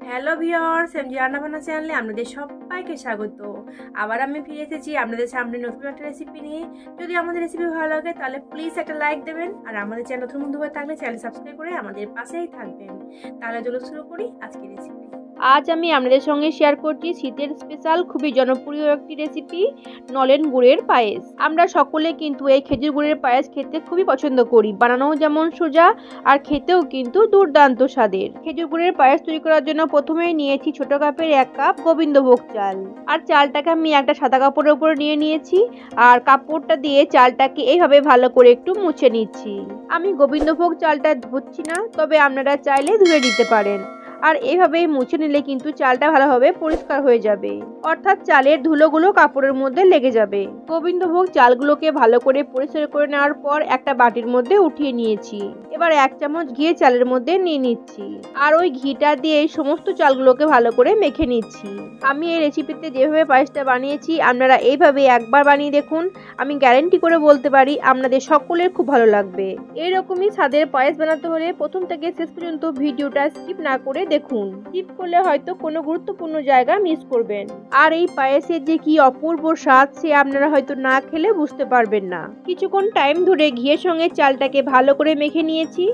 Hello viewers, MG রান্নাবান্না চ্যানেলে আপনাদের সবাইকে স্বাগত। আবার আমি ফিরে এসেছি আপনাদের সামনে নতুন একটা রেসিপি নিয়ে। যদি আমাদের রেসিপি ভালো লাগে তাহলে প্লিজ একটা লাইক দেবেন, আর আমাদের চ্যানেল নতুন বন্ধু হয়ে থাকলে চ্যানেল সাবস্ক্রাইব করে আমাদের পাশেই থাকবেন। তাহলে চলো শুরু করি আজকের রেসিপি। আজ আমি আপনাদের সঙ্গে শেয়ার করছি শীতের স্পেশাল খুবই জনপ্রিয় একটি রেসিপি, নলেন গুড়ের পায়েস। আমরা সকলে কিন্তু এই খেজুর গুড়ের পায়েস খেতে খুবই পছন্দ করি। বানানোও যেমন সোজা আর খেতেও কিন্তু দুর্দান্ত স্বাদের। খেজুর গুড়ের পায়েস তৈরি করার জন্য প্রথমেই নিয়েছি ছোট কাপের 1 কাপ গোবিন্দভোগ চাল। আর চালটাকে আমি একটা সাদা কাপড়ের উপর নিয়ে নিয়েছি, আর কাপড়টা দিয়ে চালটাকে এইভাবে ভালো করে একটু মুছে নিচ্ছি। আমি গোবিন্দভোগ চালটা ধুচ্ছি না, তবে আপনারা চাইলে ধুয়ে নিতে পারেন। আর এইভাবেই মুছে নিলে কিন্তু চালটা ভালোভাবে পরিষ্কার হয়ে যাবে, অর্থাৎ চালের ধুলোগুলো কাপড়ের মধ্যে লেগে যাবে। গোবিন্দভোগ চালগুলোকে ভালো করে পরিষ্কার করে নেওয়ার পর একটা বাটির মধ্যে উঠিয়ে নিয়েছি। এবার 1 চামচ ঘি চালের মধ্যে নিয়ে নিচ্ছি, আর ওই ঘিটা দিয়ে সমস্ত চালগুলোকে ভালো করে মেখে নিচ্ছি। আমি এই রেসিপিতে যেভাবে পায়েসটা বানিয়েছি আপনারা এইভাবে একবার বানিয়ে দেখুন। আমি গ্যারান্টি করে বলতে পারি আপনাদের সকলের খুব ভালো লাগবে। এইরকমই স্বাদের পায়েস বানাতে হলে প্রথম থেকে শেষ পর্যন্ত ভিডিওটা স্কিপ না করে দেখুন। স্কিপ করলে হয়তো কোনো গুরুত্বপূর্ণ জায়গা মিস করবেন। আর এই পায়েসের যে কি অপূর্ব স্বাদ সে আপনারা হয়তো না খেলে বুঝতে পারবেন না। কিছুক্ষণ টাইম ধরে ঘিয়ের সঙ্গে চালটাকে ভালো করে মেখে নিয়েছি।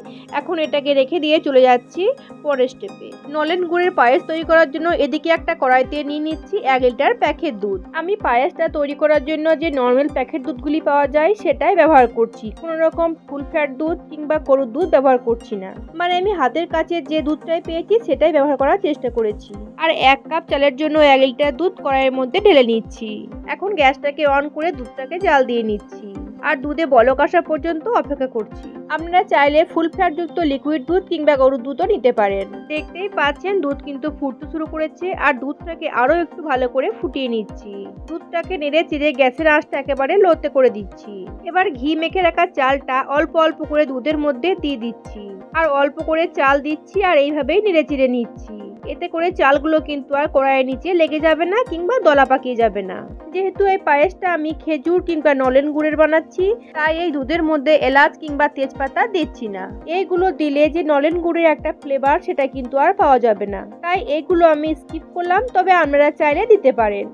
এখন এটাকে রেখে দিয়ে চলে যাচ্ছি পরের স্টেপে। নলেন গুড়ের পায়েস তৈরি করার জন্য এদিকে একটা কড়াইতে নিয়ে নিচ্ছি 1 লিটার প্যাকেট দুধ। আমি পায়েসটা তৈরি করার জন্য যে নর্মাল প্যাকেট দুধগুলি পাওয়া যায় সেটাই ব্যবহার করছি। কোনো রকম ফুল ফ্যাট দুধ কিংবা গরুর দুধ ব্যবহার করছি না। মানে আমি হাতের কাছে যে দুধটাই পেয়েছি সেটাই ব্যবহার করার চেষ্টা করেছি। আর 1 কাপ চালের জন্য 1 লিটার দুধ কড়াইয়ের মধ্যে ঢেলে নিচ্ছি। এখন গ্যাসটাকে অন করে দুধটাকে জাল দিয়ে নিচ্ছি, আর দুধে বলক আসা পর্যন্ত অপেক্ষা করছি। আপনারা চাইলে ফুল ফ্যাট যুক্ত লিকুইড দুধ কিংবা গরুর দুধও নিতে পারেন। দেখতেই পাচ্ছেন দুধ কিন্তু ফুটতে শুরু করেছে, আর দুধটাকে আরো একটু ভালো করে ফুটিয়ে নিচ্ছি। দুধটাকে নেড়ে চিড়ে গ্যাসের আঁচটা একেবারে লোতে করে দিচ্ছি। এবার ঘি মেখে রাখা চালটা অল্প অল্প করে দুধের মধ্যে দিয়ে দিচ্ছি, আর অল্প করে চাল দিচ্ছি, আর এইভাবেই নেড়ে চিড়ে নিচ্ছি। এতে করে চালগুলো কিন্তু আর কড়াইয়ের নিচে লেগে যাবে না কিংবা দলা পাকিয়ে যাবে না। যেহেতু এই পায়েসটা আমি খেজুর কিংবা নলেন গুড়ের বানাচ্ছি, তাই এই দুধের মধ্যে এলাচ কিংবা তেজপাতা দিচ্ছি না। এইগুলো দিলে যে নলেন গুড়ের একটা ফ্লেভার সেটা কিন্তু আর পাওয়া যাবে না, তাই এইগুলো আমি স্কিপ করলাম, তবে আপনারা চাইলে দিতে পারেন।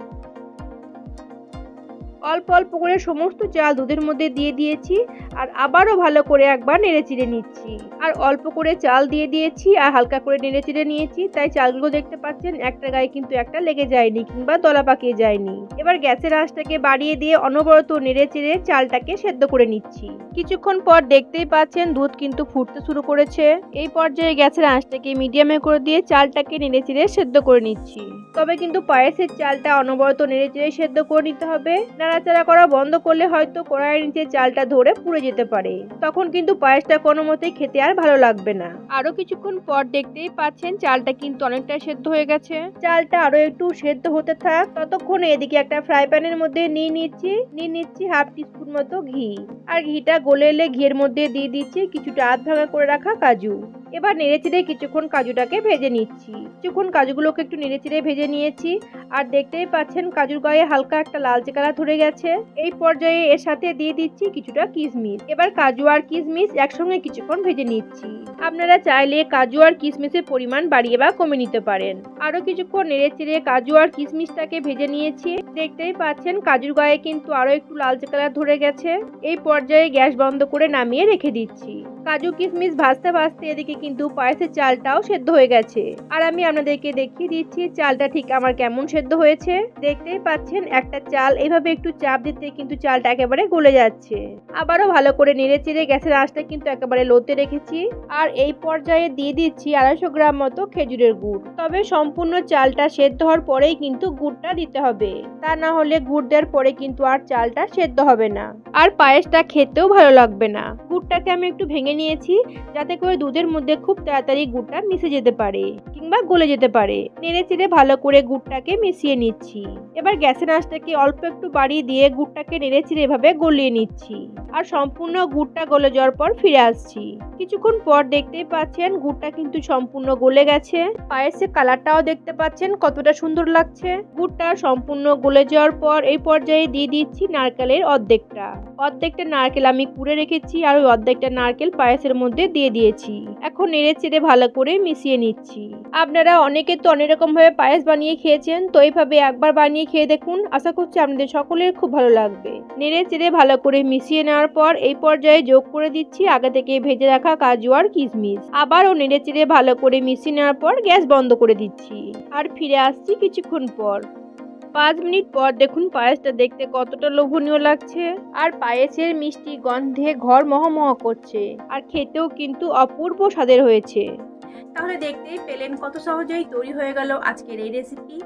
অল্প অল্প করে সমস্ত চাল দুধের মধ্যে দিয়ে দিয়েছি, আর আবারও ভালো করে একবার নেড়ে চিড়ে নিচ্ছি। আর অল্প করে চাল দিয়ে দিয়েছি আর হালকা করে নেড়ে চিড়ে নিয়েছি, তাই চালগুলো দেখতে পাচ্ছেন একটা গায়ে কিন্তু একটা লেগে যায়নি কিংবা দলা পাকিয়ে যায়নি। এবার গ্যাসের আঁচটাকে বাড়িয়ে দিয়ে অনবরত নেড়ে চিড়ে চালটাকে সেদ্ধ করে নিচ্ছি। কিছুক্ষণ পর দেখতেই পাচ্ছেন দুধ কিন্তু ফুটতে শুরু করেছে। এই পর্যায়ে গ্যাসের আঁচটাকে মিডিয়ামে করে দিয়ে চালটাকে নেড়ে চিড়ে সেদ্ধ করে নিচ্ছি। তবে কিন্তু পায়েসের চালটা অনবরত নেড়ে চিড়ে সেদ্ধ করে নিতে হবে। নাড়াচাড়া করা বন্ধ করলে হয়তো কড়াইয়ের নিচে চালটা ধরে পুড়ে যেতে পারে, তখন কিন্তু পায়েসটা কোনো মতেই খেতে আর ভালো লাগবে না। আরো কিছুক্ষণ পর দেখতেই পাচ্ছেন চালটা কিন্তু অনেকটা সেদ্ধ হয়ে গেছে। চালটা আরো একটু সেদ্ধ হতে থাক, ততক্ষণে এদিকে একটা ফ্রাই প্যানের মধ্যে নিয়ে নিচ্ছি 1/2 টিস্পুন মতো ঘি। আর ঘিটা গলে এলে ঘিয়ের মধ্যে দিয়ে দিচ্ছি কিছুটা আধ ভাঙা করে রাখা কাজু। এবার নেড়েচিড়ে কিছুক্ষণ কাজুটাকে ভেজে নিচ্ছি। কিছুক্ষণ কাজুগুলোকে একটু নেড়েচিড়ে ভেজে নিয়েছি, আর দেখতেই পাচ্ছেন কাজুর গায়ে হালকা একটা লালচে কালার ধরে গেছে। এই পর্যায়ে এর সাথে দিয়ে দিচ্ছি কিছুটা কিশমিশ। এবার কাজু আর কিশমিশ একসঙ্গে কিছুক্ষণ ভেজে নিচ্ছি। আপনারা চাইলে কাজু আর কিশমিশের পরিমাণ বাড়িয়ে বা কমে নিতে পারেন। আরো কিছুক্ষণ নেড়েচিড়ে কাজু আর কিশমিশটাকে ভেজে নিয়েছি। দেখতেই পাচ্ছেন কাজুর গায়ে কিন্তু আরো একটু লালচে কালার ধরে গেছে। এই পর্যায়ে গ্যাস বন্ধ করে নামিয়ে রেখে দিচ্ছি। কাজু কিশমিশ ভাজতে ভাজতে এদিকে কিন্তু পায়েসের চালটাও সেদ্ধ হয়ে গেছে। আর আমি আপনাদেরকে দেখিয়ে দিচ্ছি চালটা ঠিক আমার কেমন সেদ্ধ হয়েছে। দেখতেই পাচ্ছেন একটা চাল এইভাবে একটু চাপ দিতে কিন্তু চালটা একেবারে গলে যাচ্ছে। আবারও ভালো করে নেড়ে চেড়ে গ্যাসের আঁচটা কিন্তু একেবারে লোতে রেখেছি। আর এই পর্যায়ে দিয়ে দিচ্ছি 250 গ্রাম মতো খেজুরের গুড়। তবে সম্পূর্ণ চালটা সেদ্ধ হওয়ার পরেই কিন্তু গুড়টা দিতে হবে, তা না হলে গুড় দেওয়ার পরে কিন্তু আর চালটা সেদ্ধ হবে না, আর পায়েসটা খেতেও ভালো লাগবে না। গুড়টাকে আমি একটু ভেঙে নিয়েছি, যাতে করে দুধের মধ্যে খুব তাড়াতাড়ি গুড়টা মিশে যেতে পারে কিংবা গলে যেতে পারে। নেড়ে চেড়ে ভালো করে গুড়টাকে মিশিয়ে নিচ্ছি। এবার গ্যাসের আঁচটাকে অল্প একটু বাড়িয়ে দিয়ে গুড়টাকে নেড়ে চেড়ে এভাবে গলিয়ে নিচ্ছি। আর সম্পূর্ণ গুড়টা গলে যাওয়ার পর ফিরে আসছি। কিছুক্ষণ পর দেখতেই পাচ্ছেন গুড়টা কিন্তু সম্পূর্ণ গলে গেছে। পায়েসের কালারটাও দেখতে পাচ্ছেন কতটা সুন্দর লাগছে। গুড়টা সম্পূর্ণ গলে যাওয়ার পর এই পর্যায়ে দিয়ে দিচ্ছি নারকেলের অর্ধেকটা নারকেল আমি কুড়ে রেখেছি, আর ওই অর্ধেকটা নারকেল পায়েসের মধ্যে দিয়ে দিয়েছি। এখন নেড়ে চেড়ে ভালো করে মিশিয়ে নিচ্ছি। আপনারা অনেকে তো অনেক রকম ভাবে পায়েস বানিয়ে খেয়েছেন, তো এইভাবে একবার বানিয়ে খেয়ে দেখুন, আশা করছি আপনাদের সকলের খুব ভালো লাগবে। নেড়ে চেড়ে ভালো করে মিশিয়ে নেওয়ার পর এই পর্যায়ে যোগ করে দিচ্ছি আগে থেকে ভেজে রাখা কাজু আর কিশমিশ। আবারও নেড়ে চেড়ে ভালো করে মিশিয়ে নেওয়ার পর গ্যাস বন্ধ করে দিচ্ছি আর ফিরে আসছি কিছুক্ষণ পর। 5 মিনিট পর দেখুন পায়েসটা দেখতে কতটা লোভনীয় লাগছে আর পায়েসের মিষ্টি গন্ধে ঘর মহমহ করছে আর খেতেও কিন্তু অপূর্ব স্বাদের হয়েছে। তাহলে দেখতেই পেলেন কত সহজেই তৈরি হয়ে গেল আজকের এই রেসিপি।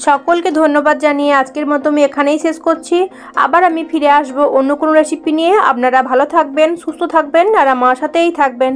সকলকে ধন্যবাদ জানিয়ে আজকের মতো আমি এখানেই শেষ করছি। আবার আমি ফিরে আসবো অন্য কোনো রেসিপি নিয়ে। আপনারা ভালো থাকবেন, সুস্থ থাকবেন আর আমার সাথেই থাকবেন।